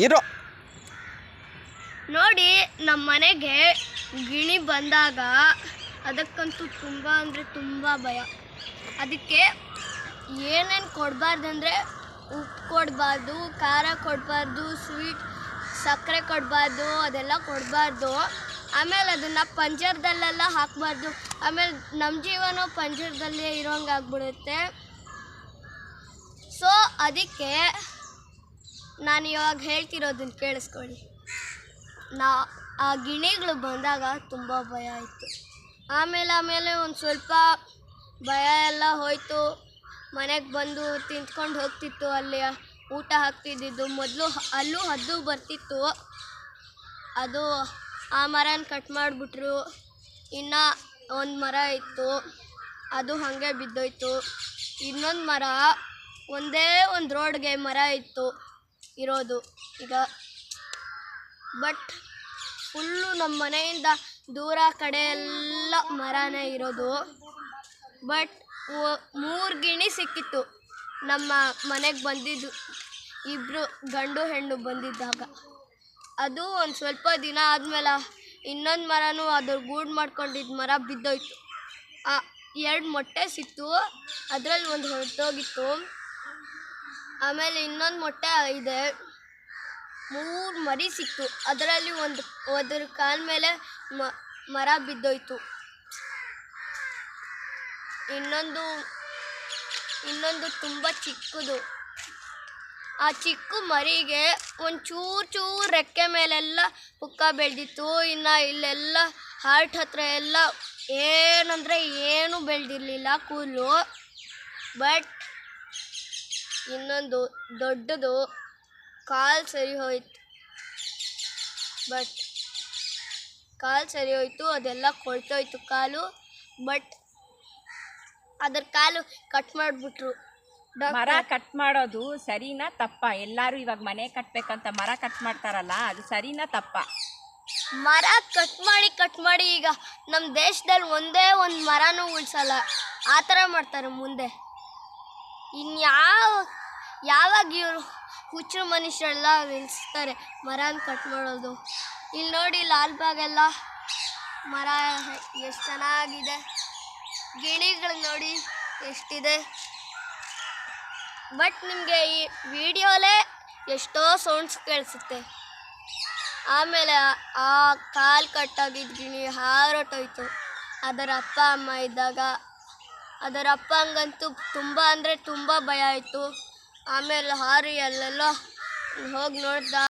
ಇರೋ ನೋಡಿ ನಮ್ಮ ಮನೆಗೆ ಗಿಣಿ ಬಂದಾಗ ಅದಕ್ಕಂತೂ ತುಂಬ ಅಂದರೆ ತುಂಬ ಭಯ. ಅದಕ್ಕೆ ಏನೇನು ಕೊಡಬಾರ್ದಂದರೆ ಉಪ್ಪು ಕೊಡಬಾರ್ದು, ಖಾರ ಕೊಡಬಾರ್ದು, ಸ್ವೀಟ್ ಸಕ್ಕರೆ ಕೊಡಬಾರ್ದು, ಅದೆಲ್ಲ ಕೊಡಬಾರ್ದು. ಆಮೇಲೆ ಅದನ್ನು ಪಂಜರದಲ್ಲೆಲ್ಲ ಹಾಕಬಾರ್ದು. ಆಮೇಲೆ ನಮ್ಮ ಜೀವನ ಪಂಜರದಲ್ಲೇ ಇರೋಂಗೆ ಆಗ್ಬಿಡುತ್ತೆ. ಸೊ ಅದಕ್ಕೆ ನಾನು ಇವಾಗ ಹೇಳ್ತಿರೋದನ್ನು ಕೇಳಿಸ್ಕೊಳ್ಳಿ. ಆ ಗಿಣಿಗಳು ಬಂದಾಗ ತುಂಬ ಭಯ ಆಯಿತು. ಆಮೇಲೆ ಒಂದು ಸ್ವಲ್ಪ ಭಯ ಎಲ್ಲ ಹೋಯಿತು. ಮನೆಗೆ ಬಂದು ತಿಂದ್ಕೊಂಡು ಹೋಗ್ತಿತ್ತು. ಅಲ್ಲಿ ಊಟ ಹಾಕ್ತಿದ್ದಿದ್ದು. ಮೊದಲು ಅಲ್ಲೂ ಹದ್ದು ಬರ್ತಿತ್ತು. ಅದು ಆ ಮರನ ಕಟ್ ಮಾಡಿಬಿಟ್ರು. ಇನ್ನು ಒಂದು ಮರ ಇತ್ತು, ಅದು ಹಾಗೆ ಬಿದ್ದೋಯ್ತು. ಇನ್ನೊಂದು ಮರ, ಒಂದೇ ಒಂದು ರೋಡ್ಗೆ ಮರ ಇತ್ತು ಇರೋದು ಈಗ. ಬಟ್ ಫುಲ್ಲು ನಮ್ಮ ಮನೆಯಿಂದ ದೂರ ಕಡೆ ಎಲ್ಲ ಮರನೇ ಇರೋದು. ಬಟ್ 3 ಗಿಣಿ ಸಿಕ್ಕಿತ್ತು ನಮ್ಮ ಮನೆಗೆ ಬಂದಿದ್ದು. 2 ಗಂಡು ಹೆಣ್ಣು ಬಂದಿದ್ದಾಗ. ಅದು ಒಂದು ಸ್ವಲ್ಪ ದಿನ ಆದಮೇಲೆ ಇನ್ನೊಂದು ಮರನೂ ಅದ್ರ ಗೂಡು ಮಾಡ್ಕೊಂಡಿದ್ದ ಮರ ಬಿದ್ದೋಯ್ತು. 2 ಮೊಟ್ಟೆ ಸಿಕ್ತು, ಅದರಲ್ಲಿ ಒಂದು ಹೊರಟೋಗಿತ್ತು. ಆಮೇಲೆ ಇನ್ನೊಂದು ಮೊಟ್ಟೆ ಇದೆ. 3 ಮರಿ ಸಿಕ್ತು, ಅದರಲ್ಲಿ ಅದರ ಕಾಲ ಮೇಲೆ ಮರ ಬಿದ್ದೋಯ್ತು. ಇನ್ನೊಂದು ತುಂಬ ಚಿಕ್ಕದು. ಆ ಚಿಕ್ಕ ಮರಿಗೆ ಒಂದು ಚೂರು ರೆಕ್ಕೆ ಮೇಲೆಲ್ಲ ಪುಕ್ಕ ಬೆಳೆದಿತ್ತು. ಇನ್ನು ಇಲ್ಲೆಲ್ಲ ಹಾರ್ಟ್ ಹತ್ರ ಎಲ್ಲ ಏನಂದರೆ ಏನೂ ಬೆಳೆದಿರಲಿಲ್ಲ ಕೂದಲು. ಬಟ್ ಇನ್ನೊಂದು ದೊಡ್ಡದು ಕಾಲು ಸರಿ ಹೋಯ್ತು. ಅದೆಲ್ಲ ಕೊಳ್ತೋಯ್ತು ಕಾಲು. ಬಟ್ ಅದರ ಕಾಲು ಕಟ್ ಮಾಡಿಬಿಟ್ರು. ಮರ ಕಟ್ ಮಾಡೋದು ಸರಿನಾ ತಪ್ಪ? ಎಲ್ಲರೂ ಇವಾಗ ಮನೆ ಕಟ್ಟಬೇಕಂತ ಮರ ಕಟ್ ಮಾಡ್ತಾರಲ್ಲ, ಅದು ಸರಿನಾ ತಪ್ಪ? ಮರ ಕಟ್ ಮಾಡಿ ಈಗ ನಮ್ಮ ದೇಶದಲ್ಲಿ ಒಂದೇ ಒಂದು ಮರನೂ ಉಳಿಸಲ್ಲ. ಆ ಥರ ಮಾಡ್ತಾರೆ ಮುಂದೆ. ಯಾವಾಗ ಇವರು ಹುಚ್ಚರು ಮನುಷ್ಯರೆಲ್ಲ ನಿಲ್ಲಿಸ್ತಾರೆ ಮರನ ಕಟ್ ಮಾಡೋದು? ಇಲ್ಲಿ ನೋಡಿ ಲಾಲ್ಬಾಗೆಲ್ಲ ಮರ ಎಷ್ಟು ಚೆನ್ನಾಗಿದೆ. ಗಿಣಿಗಳು ನೋಡಿ ಎಷ್ಟಿದೆ. ಬಟ್ ನಿಮಗೆ ಈ ವಿಡಿಯೋಲೇ ಎಷ್ಟೋ ಸೌಂಡ್ಸ್ ಕೇಳಿಸುತ್ತೆ. ಆಮೇಲೆ ಆ ಕಾಲು ಕಟ್ಟಾಗಿದ್ದ ಗಿಣಿ ಹಾರೊಟ್ಟೋಯ್ತು. ಅದರ ಅಪ್ಪ ಅಮ್ಮ ಇದ್ದಾಗ. ಅದರ ಅಪ್ಪಂಗಂತೂ ತುಂಬ ಅಂದರೆ ತುಂಬ ಭಯ ಆಯಿತು. ಆಮೇಲೆ ಹಾರಿ ಅಲ್ಲೆಲ್ಲ ಹೋಗಿ ನೋಡ್ದ.